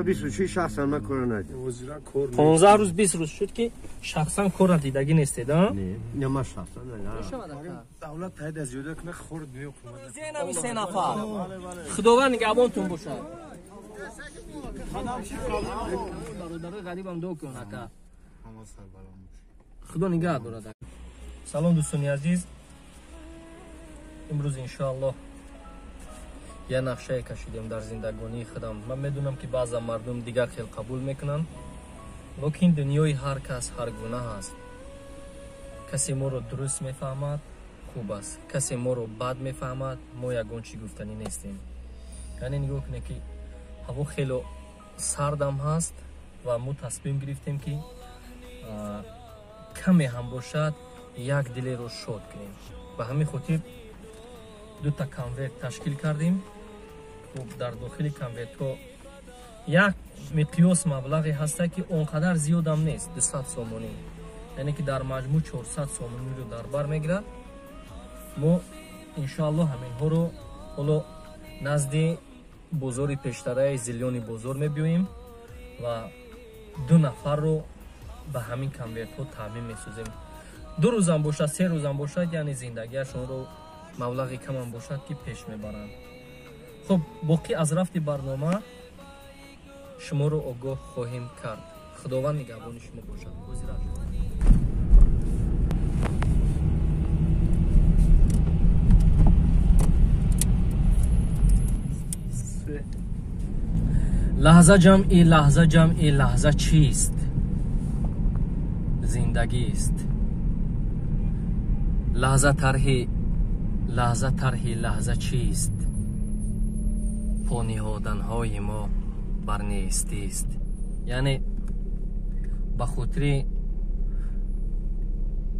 15-20 شخص هم کار ندید. 15 روز 20 روز شد که شخصا کار دیدگی نیستید ها؟ نه ما شخصا نه. دولت تایید از زیاده کنه خورد نیو حکومت. زینمی 3 نفر. خداوند نگهبانتون باشه. برادر غریبم دو کن اکا. خدا نگه داره. سلام دوستان عزیز. امروز انشاءالله یه نقشه کشیدیم در زندگانی خودم. من میدونم که بعضا مردم دیگر خیلی قبول میکنن، لیکن دنیای هر کس هر گونه هست. کسی ما رو درست میفهمد خوب است، کسی ما رو بد میفهمد ما یگان چی گفتنی نیستیم. یعنی نگاه کنه که هوا خیلی سردم هست و ما تصمیم گرفتیم که کمی هم باشد یک دل رو شاد کنیم. به همین خاطر دو تا کانورت تشکیل کردیم. خب در داخل کانورت ها یک مقیاس مبلغی هست که اونقدر زیاد هم نیست، 200 سومونی، یعنی که در مجموع 400 سومونی رو در بر میگیرد. ما انشاءالله همین ها رو حالا نزد بازار پیشتره زلیان بازار میبیویم و 2 نفر رو به همین کانورت ها تعمیم میسازیم. 2 روز هم باشد 3 روز هم باشد، یعنی زندگیشون رو مبلغی کم هم باشد که پیش میبرند. خب باقی از رفت برنامه شما رو آگاه خواهیم کرد. خداوند نگهبان شما باشد. لحظه جمعی لحظه چیست؟ زندگی است. لحظه طرحی لحظه چیست؟ پا نهادن های ما بر نیستی است. یعنی به خاطر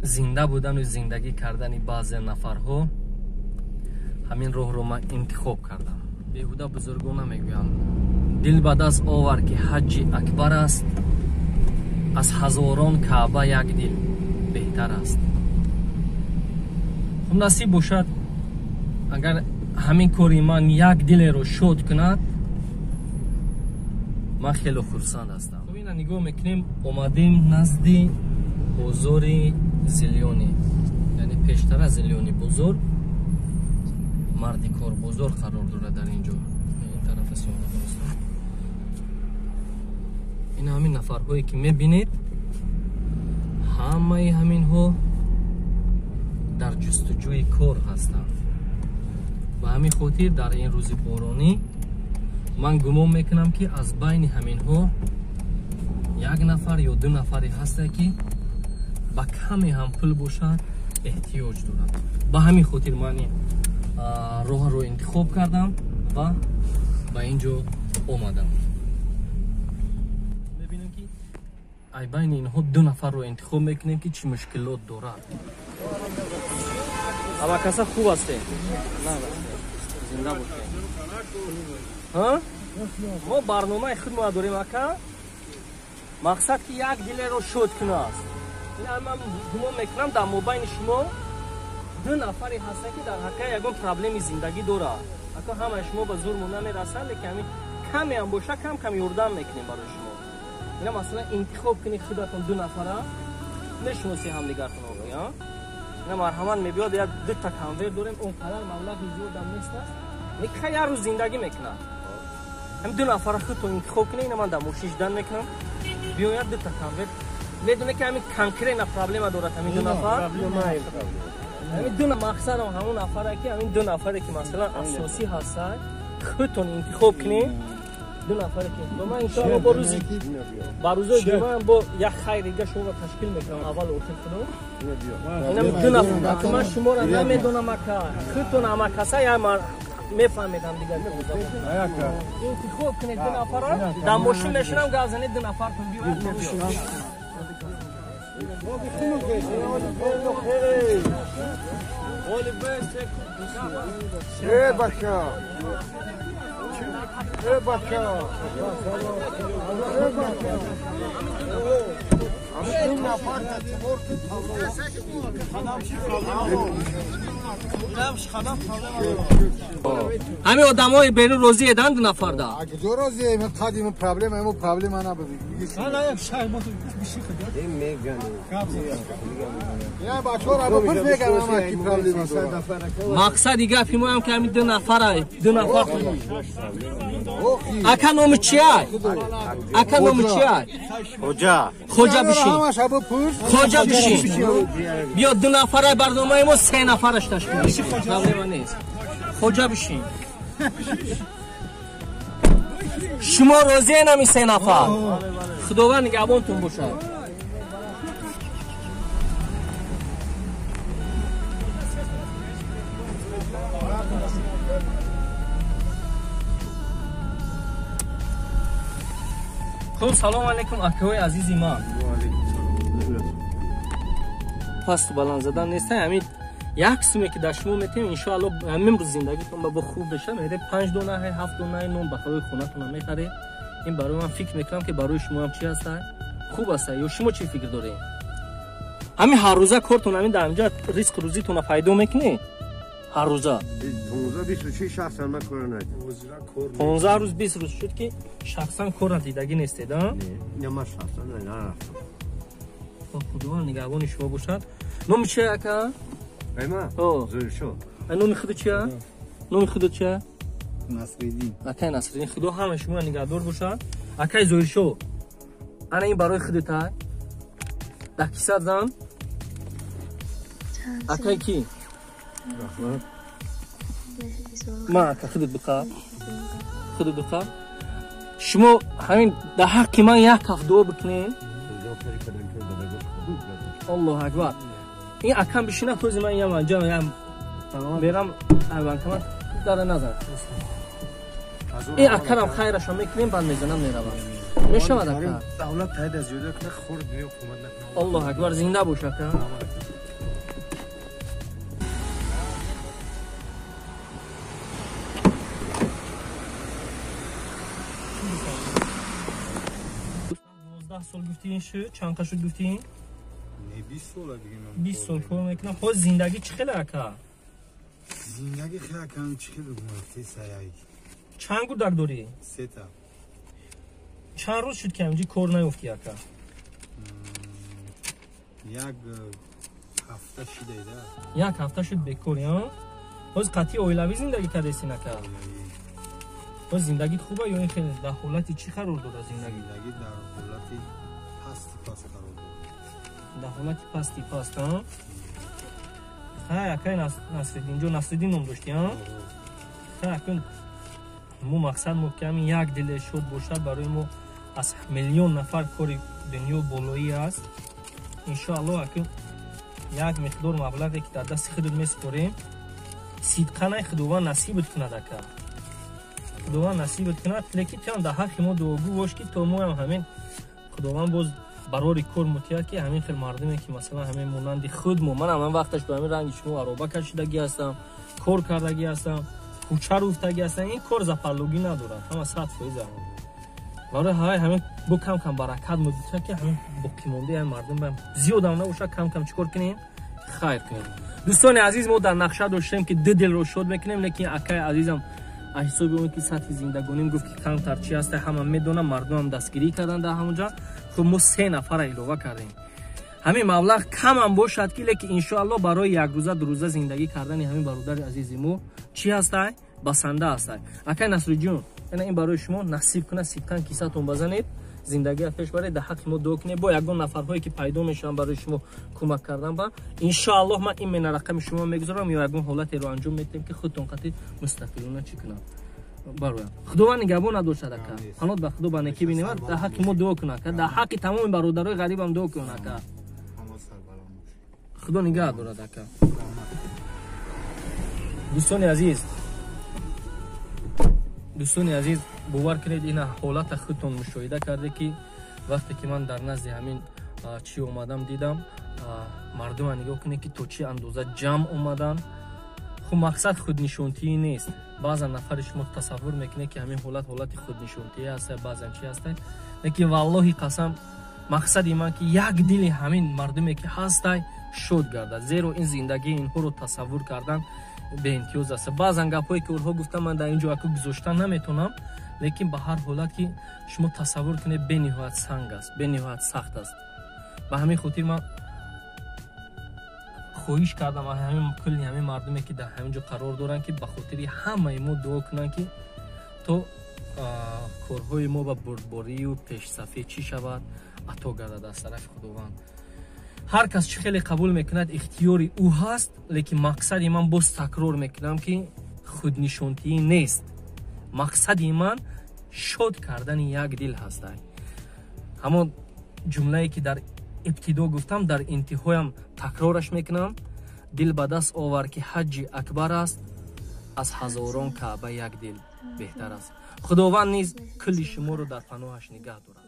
زنده بودن و زندگی کردن بعضی نفرها همین راه رو من انتخاب کردم. بیهوده بزرگان نمیگویم. دل به دست آور که حج اکبر است، از هزاران کعبه یک دل بهتر است. خب نصیب باشد اگر همین کاری من یک دل رو شاد کند، من خیلی خرسند هستم. خب این نگاه میکنیم اومدیم نزد بازار زلیانی، یعنی پیشتر از زلیانی بازار مردی کار بازار قرار داره در اینجا. این طرف سیاه درست. این همین نفرهایی که میبینید همه همین ها در جستجوی کار هستند. و همین خاطر در این روز بارانی من گمان میکنم که از بین همین ها یک نفر یا 2 نفری هست که با کمی هم پول باشد احتیاج دارد. با همین خاطر من راه رو انتخاب کردم و با اینجا آمدم. ببینیم که ای بین اینها 2 نفر رو انتخاب میکنیم که چی مشکلات دارد. اما کسا خوب است؟ نه زنده بود. ها؟ ما برنامه خود ما داریم اکا. مقصد که یک دل رو شاد کنه است. این من گمان میکنم در مابین شما 2 نفری هستن که در حقیقت یگان پرابلم زندگی داره. اکا همه شما به زور مون نمیرسن، لیکن کمی هم باشه کم یردم میکنیم برای شما. اینا مثلا انتخاب کنید خودتون 2 نفره نشناسی هم دیگر کنید. ها؟ اینا مرحمت میبیاد یک 2 تا کانورت داریم، اون قدر مبلغ زیاد هم نیست است. میگه یه روز زندگی میکنه. هم 2 نفر خودتون انتخاب کنید. اینا من در موشش دن میکنم. بیاید 2 تا کانورت میدونه که همین کانکرین پرابلم داره همین 2 نفر. همین 2 مقصد همون نفره که همین 2 نفره که مثلا اساسی هستن خودتون انتخاب کنید. 2 نفره که من ان شاء الله با روزای جمعه با یک خیر دیگه شما تشکیل میکنم. اول اوتل کنم. اینم 2 نفر که من شما رو نمیدونم که خودتون هم کسا یا من میفهمیدم دیگه. انتخاب کنید 2 نفر در ماشین نشونم گازنید 2 نفر تون بیاید. همه آدمای بیرون روزی دادن 2 نفر دا اگه دو روزی من قدیم پرابلم انا بدی انا یک شای ما میشه خدا این میگن یا بچه‌ها رو بپرس بگم اما کی پرابلم است مقصد دیگه فیلم هم که همین 2 نفر 2 نفر اکا نام چیه اکا نام چیه خوجا بشین همش ابو پرس خوجا بشین بیا 2 نفر برنامه ما 3 نفرش تشکیل میدیم پرابلم نیست خوجا بشین شما روزی نمی 3 نفر خداوند نگهبانتون باشه خب سلام علیکم اکوی عزیزی من پس بلند زدن نیست همین یک سومه که در شما میتیم انشاءالله همین روز زندگیتون با خوب بشه میره 5 دونه 7 دونه نون بخوای خونتون میخره این برای من فکر میکنم که برای شما هم چی هست خوب است یا شما چی فکر دارین همین هر روزه کارتون همین در اینجا ریسک روزیتون پیدا میکنی هر روزه 26 شخص من کار ندارم 15 روز 20 روز شد که شخصا کار دیدگی نیستید ها نه من شخصا نه خدا نگهبان شما باشد نام چیه اکا ایما زورشو نام خودت چیه نام خودت چیه نصرالدین اکا نصرالدین خدا همه شما نگهدار باشد اکا زورشو انا این برای خودت ها ده کیسه زن اکا کی ما اکا خودت بخواه خودت بخواه شما همین در حق من یک کف دو بکنین الله اکبر این اکم بشینه توزی من یم انجام برم ایوان کمان داره نظر این اکرم خیرش هم میکنیم بند میزنم میروم میشود اکر دولت تایید از جدا کنه خورد نیو حکومت نکنه الله اکبر زنده باش اکر سال گفتین شو چند تا شد گفتین 20 سال دیگه من 20 سال کار میکنم خود زندگی چه خیلی اکا زندگی خیلی کم چخیل بود سایه چند گودک داری 3 تا چند روز شد که همینجی کار نیفتی اکا یک هفته شده یک هفته شد بکاری ها باز قطعی اویلوی زندگی کردیسی نکا باز زندگی خوبه یا این خیلی در حالتی چی قرار داره زندگی در حالتی پست قرار داره در حالتی پستی پست ها ها اکای نصرالدین جو نصرالدین نام داشتی ها ها اکای مو مقصد مو که همین یک دل شد باشد برای مو از 1,000,000 نفر کاری دنیا بالایی است انشاءالله اکای یک مقدار مبلغی که در دست خودت میسپاریم صدقه خداوند نصیبت کند اکا خداوند نصیبت کند لیکن چند در حق ما دعاگو باش که تا ما هم همین خداوند باز برای کار متیاد که همین خیلی مردمی که مثلا همین مونند خود من هم وقتش به همین رنگ شما عربه کشیدگی هستم کار کردگی هستم کوچه رفتگی هستم این کار زپرلوگی ندارد همه 100% برای همین با کم کم برکت مدیده که همین باقی مونده هم مردم هم زیاد هم نباشه کم کم چیکار کنیم خیر کنیم دوستان عزیز ما در نقشه داشتیم که 2 دل رو شد میکنیم لیکن اکای عزیزم حسابی اون که سطح زندگانیم گفت که کم ترچی هست همه میدونم مردم هم دستگیری کردن در همونجا خب ما 3 نفر ایلوه کردیم همین مبلغ کم هم باشد که لیکن انشاءالله برای 1 روزه 2 روزه زندگی کردن همین برادر عزیزی ما چی هست بسنده هست اکای نصر جون این برای شما نصیب کنه سیکن کیسه‌تون بزنید زندگی پیش بره در حق ما دعا کنید با یگان نفرهایی که پیدا میشن برای شما کمک کردن با ان شاء الله من این رقم شما میگذارم یا یگان حالتی رو انجام میدیم که خودتون قطعی مستقلانه چی کنن برای خداوند نگهبان نداشته دکا قنات به خدا بنه کی بینیم در حق ما دعا کنه که در حق تمام برادرای غریب هم دعا کنه که خدا نگه داره دکا دوستان عزیز باور کنید این حالت خودتون مشاهده کرده که وقتی که من در نزد همین چی اومدم دیدم مردم نگاه کنید که تو چی اندازه جمع اومدن خب مقصد خودنشونتی نیست بعضا نفر شما تصور میکنه که همین حالت خودنشونتی هست بعضا چی هست لیکن والله قسم مقصد من که یک دل همین مردمی که هست шуд гардад, зеро ин зиндагии инҳоро тасаввур кардан беимтиёз аст. баъзан гапҳое ки онҳо гуфтанд ман дар ин ҷо аку гузоштан наметонам, лекин ба ҳар ҳолат ки шумо тасаввур кунед бениҳоят санг аст, бениҳоят сахт аст. ба ҳамин хотир ман хоҳиш кардам кулли ҳамин мардуме ки дар ҳамин ҷо қарор доранд ки ба хотири ҳамаи мо дуо кунанд ки то корҳои мо ба бурдборию пешсафӣ чӣ шавад, ато гардад аз тарафи худованд. ҳар кас чӣ хеле қабул мекунад ихтиёри ӯ ҳаст, лекин мақсади ман боз такрор мекунам ки худнишонтӣ нест. мақсади ман шод кардани як дил ҳастай. ҳамон ҷумлае ки дар ибтидо гуфтам дар интиҳоям такрораш мекунам. дил ба даст овар ки ҳаҷҷи акбар аст, аз ҳазорон каъба як дил беҳтар аст. худованд низ кулли шуморо дар паноҳаш нигаҳ дорад.